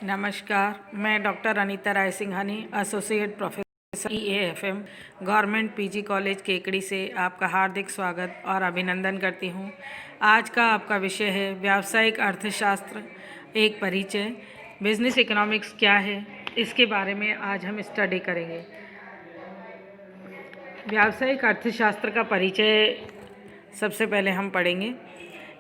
नमस्कार, मैं doctor Anita Rai Singhani, associate professor EAFM, government PG college Kekri से आपका हार्दिक स्वागत और अभिनंदन करती हूँ। आज का आपका विषय है व्यावसायिक अर्थशास्त्र, एक परिचय। बिजनेस इकोनॉमिक्स क्या है, इसके बारे में आज हम स्टडी करेंगे। व्यावसायिक अर्थशास्त्र का परिचय सबसे पहले हम पढ़ेंगे।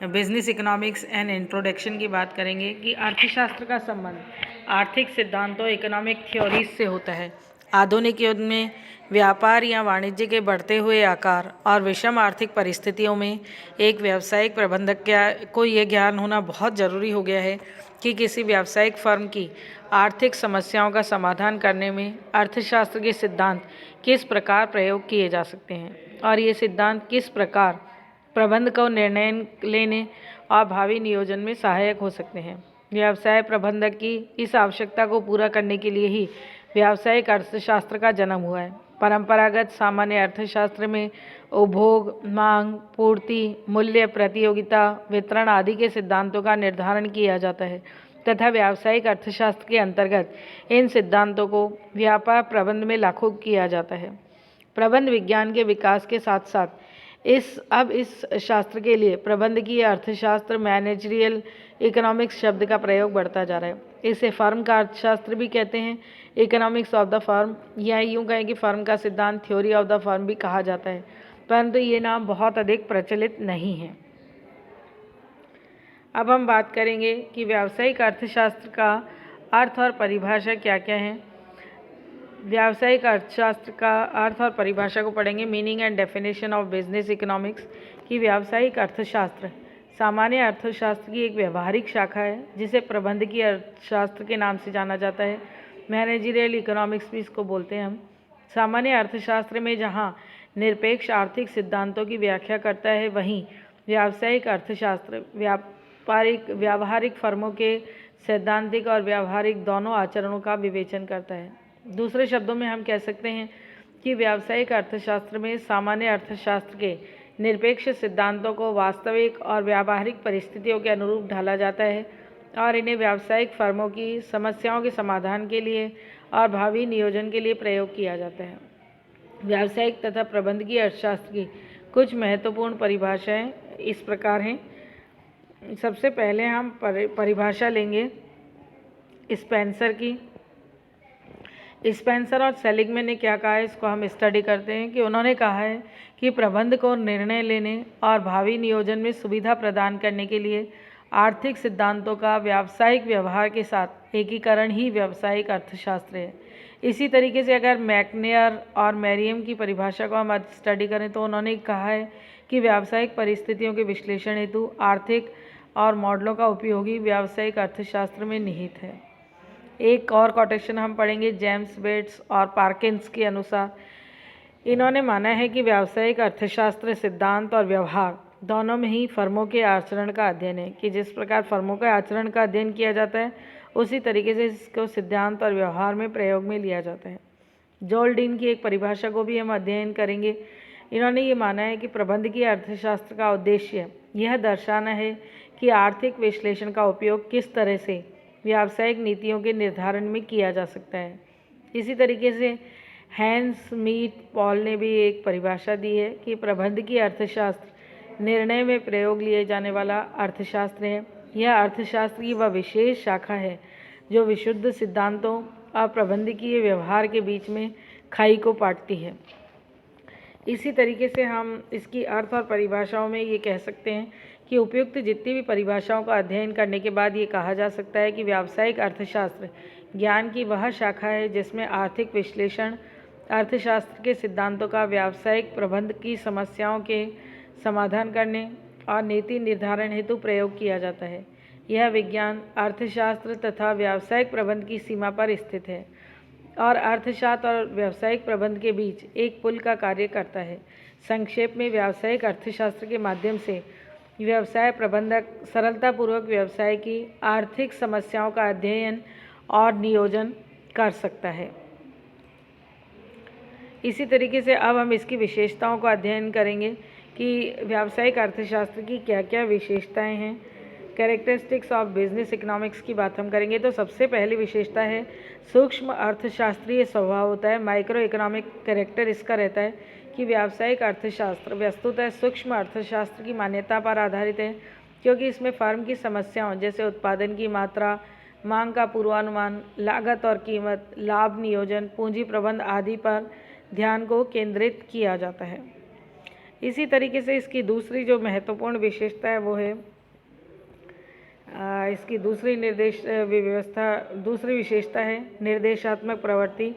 बिजनेस इकोनॉमिक्स एंड इंट्रोडक्शन की बात करेंगे कि अर्थशास्त्र का संबंध आर्थिक सिद्धांतों इकोनॉमिक थ्योरीज से होता है। आधुनिक युग में व्यापार या वाणिज्य के बढ़ते हुए आकार और विषम आर्थिक परिस्थितियों में एक व्यावसायिक प्रबंधक को ये ज्ञान होना बहुत ज़रूरी हो गया है कि किसी व्यावसायिक फर्म की आर्थिक समस्याओं का समाधान करने में अर्थशास्त्र के सिद्धांत किस प्रकार प्रयोग किए जा सकते हैं और ये सिद्धांत किस प्रकार प्रबंध को निर्णय लेने और भावी नियोजन में सहायक हो सकते हैं। व्यवसाय प्रबंधक की इस आवश्यकता को पूरा करने के लिए ही व्यावसायिक अर्थशास्त्र का जन्म हुआ है। परंपरागत सामान्य अर्थशास्त्र में उपभोग, मांग, पूर्ति, मूल्य, प्रतियोगिता, वितरण आदि के सिद्धांतों का निर्धारण किया जाता है तथा व्यावसायिक अर्थशास्त्र के अंतर्गत इन सिद्धांतों को व्यापार प्रबंध में लागू किया जाता है। प्रबंध विज्ञान के विकास के साथ साथ इस शास्त्र के लिए प्रबंध की अर्थशास्त्र मैनेजरियल इकोनॉमिक्स शब्द का प्रयोग बढ़ता जा रहा है। इसे फर्म का अर्थशास्त्र भी कहते हैं, इकोनॉमिक्स ऑफ द फर्म, या यूँ कहें कि फर्म का सिद्धांत, थ्योरी ऑफ द फर्म भी कहा जाता है, परंतु ये नाम बहुत अधिक प्रचलित नहीं है। अब हम बात करेंगे कि व्यावसायिक अर्थशास्त्र का अर्थ और परिभाषा क्या क्या है। व्यावसायिक अर्थशास्त्र का अर्थ और परिभाषा को पढ़ेंगे। Meaning and definition of business economics कि व्यावसायिक अर्थशास्त्र सामान्य अर्थशास्त्र की एक व्यवहारिक शाखा है जिसे प्रबंध की अर्थशास्त्र के नाम से जाना जाता है। मैनेजरियल इकोनॉमिक्स भी इसको बोलते हैं हम। सामान्य अर्थशास्त्र में जहाँ निरपेक्ष आर्थिक सिद्धांतों की व्याख्या करता है, वहीं व्यावसायिक अर्थशास्त्र व्यावहारिक फर्मों के सैद्धांतिक और व्यावहारिक दोनों आचरणों का विवेचन करता है। दूसरे शब्दों में हम कह सकते हैं कि व्यावसायिक अर्थशास्त्र में सामान्य अर्थशास्त्र के निरपेक्ष सिद्धांतों को वास्तविक और व्यावहारिक परिस्थितियों के अनुरूप ढाला जाता है और इन्हें व्यावसायिक फर्मों की समस्याओं के समाधान के लिए और भावी नियोजन के लिए प्रयोग किया जाता है। व्यावसायिक तथा प्रबंधकीय अर्थशास्त्र की कुछ महत्वपूर्ण परिभाषाएं इस प्रकार हैं। सबसे पहले हम परिभाषा लेंगे स्पेंसर की। स्पेंसर और सेलिगमैन ने क्या कहा है, इसको हम स्टडी करते हैं कि उन्होंने कहा है कि प्रबंध को निर्णय लेने और भावी नियोजन में सुविधा प्रदान करने के लिए आर्थिक सिद्धांतों का व्यावसायिक व्यवहार के साथ एकीकरण ही व्यावसायिक अर्थशास्त्र है। इसी तरीके से अगर मैकनेयर और मैरियम की परिभाषा को हम स्टडी करें तो उन्होंने कहा है कि व्यावसायिक परिस्थितियों के विश्लेषण हेतु आर्थिक और मॉडलों का उपयोग ही व्यावसायिक अर्थशास्त्र में निहित है। एक और कोटेशन हम पढ़ेंगे जेम्स बेट्स और पार्किंस के अनुसार। इन्होंने माना है कि व्यावसायिक अर्थशास्त्र सिद्धांत और व्यवहार दोनों में ही फर्मों के आचरण का अध्ययन है, कि जिस प्रकार फर्मों के आचरण का अध्ययन किया जाता है उसी तरीके से इसको सिद्धांत और व्यवहार में प्रयोग में लिया जाता है। जोल डीन की एक परिभाषा को भी हम अध्ययन करेंगे। इन्होंने ये माना है कि प्रबंध की अर्थशास्त्र का उद्देश्य यह दर्शाना है कि आर्थिक विश्लेषण का उपयोग किस तरह से व्यावसायिक नीतियों के निर्धारण में किया जा सकता है। इसी तरीके से हैंस स्मिथ पॉल ने भी एक परिभाषा दी है कि प्रबंध की अर्थशास्त्र निर्णय में प्रयोग लिए जाने वाला अर्थशास्त्र है। यह अर्थशास्त्र की वह विशेष शाखा है जो विशुद्ध सिद्धांतों और प्रबंधकीय व्यवहार के बीच में खाई को पाटती है। इसी तरीके से हम इसकी अर्थ और परिभाषाओं में ये कह सकते हैं कि उपयुक्त जितनी भी परिभाषाओं का अध्ययन करने के बाद ये कहा जा सकता है कि व्यावसायिक अर्थशास्त्र ज्ञान की वह शाखा है जिसमें आर्थिक विश्लेषण अर्थशास्त्र के सिद्धांतों का व्यावसायिक प्रबंध की समस्याओं के समाधान करने और नीति निर्धारण हेतु प्रयोग किया जाता है। यह विज्ञान अर्थशास्त्र तथा व्यावसायिक प्रबंध की सीमा पर स्थित है और अर्थशास्त्र और व्यावसायिक प्रबंध के बीच एक पुल का कार्य करता है। संक्षेप में व्यावसायिक अर्थशास्त्र के माध्यम से व्यवसाय प्रबंधक सरलतापूर्वक व्यवसाय की आर्थिक समस्याओं का अध्ययन और नियोजन कर सकता है। इसी तरीके से अब हम इसकी विशेषताओं का अध्ययन करेंगे कि व्यावसायिक अर्थशास्त्र की क्या क्या विशेषताएं हैं। कैरेक्टरिस्टिक्स ऑफ बिजनेस इकोनॉमिक्स की बात हम करेंगे तो सबसे पहली विशेषता है सूक्ष्म अर्थशास्त्रीय स्वभाव होता है। माइक्रो इकोनॉमिक कैरेक्टर इसका रहता है कि व्यावसायिक अर्थशास्त्र वस्तुतः सूक्ष्म अर्थशास्त्र की मान्यता पर आधारित है, क्योंकि इसमें फर्म की समस्याओं जैसे उत्पादन की मात्रा, मांग का पूर्वानुमान, लागत और कीमत, लाभ नियोजन, पूंजी प्रबंध आदि पर ध्यान को केंद्रित किया जाता है। इसी तरीके से इसकी दूसरी जो महत्वपूर्ण विशेषता है वो है इसकी दूसरी विशेषता है निर्देशात्मक प्रवृत्ति,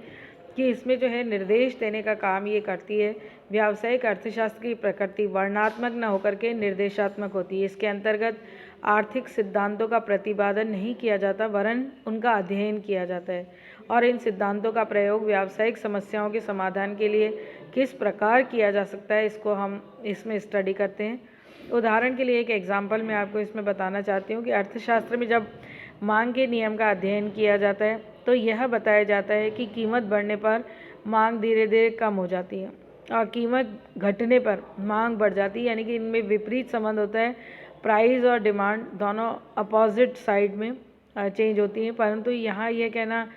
कि इसमें जो है निर्देश देने का काम ये करती है। व्यावसायिक अर्थशास्त्र की प्रकृति वर्णनात्मक न होकर के निर्देशात्मक होती है। इसके अंतर्गत आर्थिक सिद्धांतों का प्रतिपादन नहीं किया जाता, वरन उनका अध्ययन किया जाता है और इन सिद्धांतों का प्रयोग व्यावसायिक समस्याओं के समाधान के लिए किस प्रकार किया जा सकता है, इसको हम इसमें स्टडी करते हैं। उदाहरण के लिए एक एग्जाम्पल मैं आपको इसमें बताना चाहती हूँ कि अर्थशास्त्र में जब मांग के नियम का अध्ययन किया जाता है तो यह बताया जाता है कि कीमत बढ़ने पर मांग धीरे धीरे कम हो जाती है और कीमत घटने पर मांग बढ़ जाती है, यानी कि इनमें विपरीत संबंध होता है। प्राइस और डिमांड दोनों अपोजिट साइड में चेंज होती हैं, परंतु यहाँ यह कहना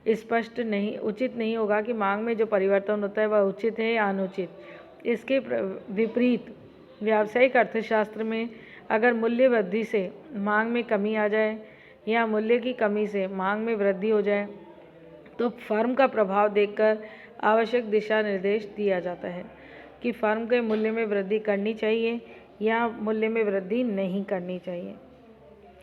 स्पष्ट नहीं उचित नहीं होगा कि मांग में जो परिवर्तन होता है वह उचित है या अनुचित। इसके विपरीत व्यावसायिक अर्थशास्त्र में अगर मूल्य वृद्धि से मांग में कमी आ जाए या मूल्य की कमी से मांग में वृद्धि हो जाए तो फर्म का प्रभाव देखकर आवश्यक दिशा निर्देश दिया जाता है कि फर्म के मूल्य में वृद्धि करनी चाहिए या मूल्य में वृद्धि नहीं करनी चाहिए।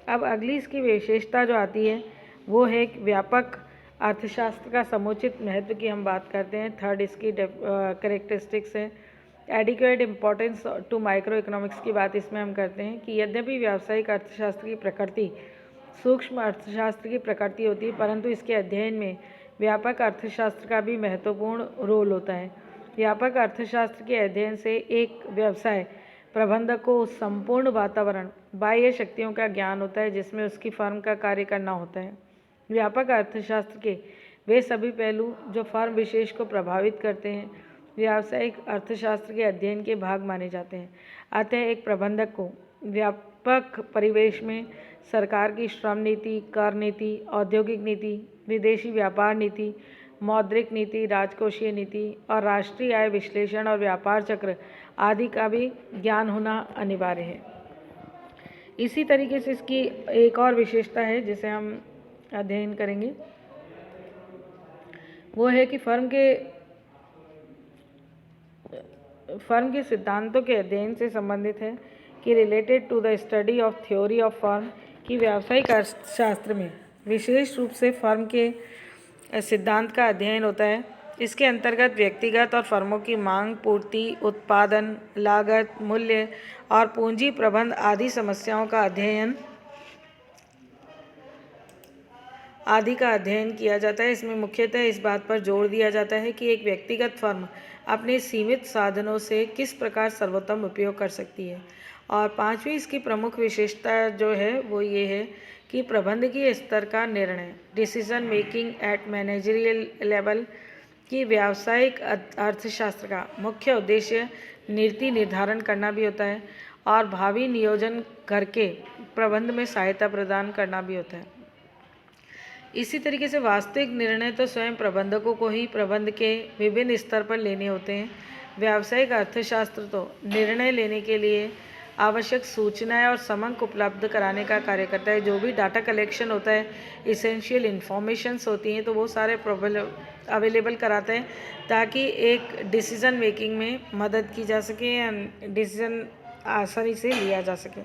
अब अगली इसकी विशेषता जो आती है वो है व्यापक अर्थशास्त्र का समुचित महत्व की हम बात करते हैं। थर्ड इसकी कैरेक्टरिस्टिक्स है adequate importance to micro economics की बात इसमें हम करते हैं कि यद्यपि व्यावसायिक अर्थशास्त्र की प्रकृति सूक्ष्म अर्थशास्त्र की प्रकृति होती है, परंतु इसके अध्ययन में व्यापक अर्थशास्त्र का भी महत्वपूर्ण रोल होता है। व्यापक अर्थशास्त्र के अध्ययन से एक व्यवसाय प्रबंधक को उस संपूर्ण वातावरण बाह्य शक्तियों का ज्ञान होता है जिसमें उसकी फर्म का कार्य करना होता है। व्यापक अर्थशास्त्र के वे सभी पहलू जो फर्म विशेष को प्रभावित करते हैं व्यावसायिक अर्थशास्त्र के अध्ययन के भाग माने जाते हैं। अतः एक प्रबंधक को व्यापक परिवेश में सरकार की श्रम नीति, कर नीति, औद्योगिक नीति, विदेशी व्यापार नीति, मौद्रिक नीति, राजकोषीय नीति और राष्ट्रीय आय विश्लेषण और व्यापार चक्र आदि का भी ज्ञान होना अनिवार्य है। इसी तरीके से इसकी एक और विशेषता है जिसे हम अध्ययन करेंगे, वो है कि फर्म के सिद्धांतों के अध्ययन से संबंधित है कि related to the study of theory of firm, कि व्यावसायिक अर्थशास्त्र में विशेष रूप से फर्म के सिद्धांत का अध्ययन होता है। इसके अंतर्गत व्यक्तिगत और फर्मों की मांग, पूर्ति, उत्पादन, लागत, मूल्य और पूंजी प्रबंध आदि समस्याओं का अध्ययन किया जाता है। इसमें मुख्यतः इस बात पर जोर दिया जाता है कि एक व्यक्तिगत फर्म अपने सीमित साधनों से किस प्रकार सर्वोत्तम उपयोग कर सकती है। और पांचवी इसकी प्रमुख विशेषता जो है वो ये है कि प्रबंधकीय स्तर का निर्णय, decision making eight managerial level, कि व्यावसायिक अर्थशास्त्र का मुख्य उद्देश्य नीति निर्धारण करना भी होता है और भावी नियोजन करके प्रबंध में सहायता प्रदान करना भी होता है। इसी तरीके से वास्तविक निर्णय तो स्वयं प्रबंधकों को ही प्रबंध के विभिन्न स्तर पर लेने होते हैं। व्यावसायिक अर्थशास्त्र तो निर्णय लेने के लिए आवश्यक सूचनाएं और समंक उपलब्ध कराने का कार्य करता है। जो भी डाटा कलेक्शन होता है, इसेंशियल इन्फॉर्मेशंस होती हैं, तो वो सारे अवेलेबल कराते हैं ताकि एक डिसीज़न मेकिंग में मदद की जा सके या डिसीज़न आसानी से लिया जा सके।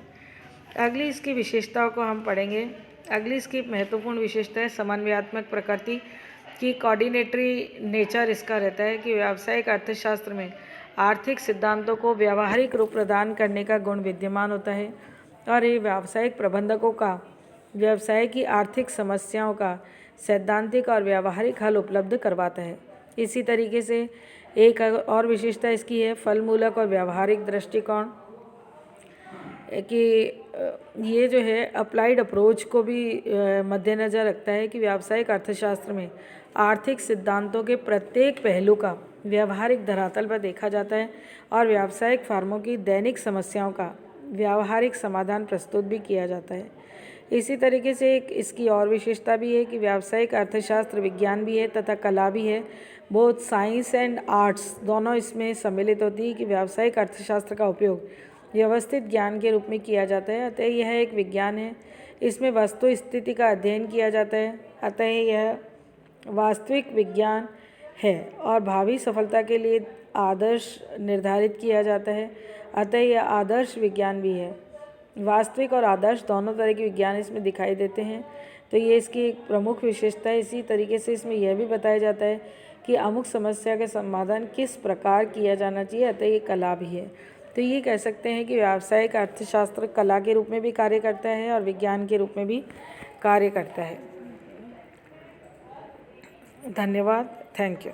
अगली इसकी विशेषताओं को हम पढ़ेंगे। अगली इसकी महत्वपूर्ण विशेषता है समन्वयात्मक प्रकृति, की कोऑर्डिनेटरी नेचर इसका रहता है कि व्यावसायिक अर्थशास्त्र में आर्थिक सिद्धांतों को व्यावहारिक रूप प्रदान करने का गुण विद्यमान होता है और ये व्यावसायिक प्रबंधकों का व्यवसाय की आर्थिक समस्याओं का सैद्धांतिक और व्यावहारिक हल उपलब्ध करवाता है। इसी तरीके से एक और विशेषता इसकी है फलमूलक और व्यावहारिक दृष्टिकोण, कि ये जो है अप्लाइड अप्रोच को भी मद्देनज़र रखता है कि व्यावसायिक अर्थशास्त्र में आर्थिक सिद्धांतों के प्रत्येक पहलू का व्यावहारिक धरातल पर देखा जाता है और व्यावसायिक फर्मों की दैनिक समस्याओं का व्यावहारिक समाधान प्रस्तुत भी किया जाता है। इसी तरीके से एक इसकी और विशेषता भी है कि व्यावसायिक अर्थशास्त्र विज्ञान भी है तथा कला भी है। बोथ साइंस एंड आर्ट्स दोनों इसमें सम्मिलित होती है कि व्यावसायिक अर्थशास्त्र का उपयोग व्यवस्थित ज्ञान के रूप में किया जाता है। अतः यह एक विज्ञान है। इसमें वस्तु स्थिति का अध्ययन किया जाता है। अतः यह वास्तविक विज्ञान है और भावी सफलता के लिए आदर्श निर्धारित किया जाता है। अतः यह आदर्श विज्ञान भी है। वास्तविक और आदर्श दोनों तरह के विज्ञान इसमें दिखाई देते हैं। तो ये इसकी एक प्रमुख विशेषता है। इसी तरीके से इसमें यह भी बताया जाता है कि अमुक समस्या का समाधान किस प्रकार किया जाना चाहिए। अतः ये कला भी है। तो ये कह सकते हैं कि व्यावसायिक अर्थशास्त्र कला के रूप में भी कार्य करता है और विज्ञान के रूप में भी कार्य करता है। धन्यवाद। Thank you.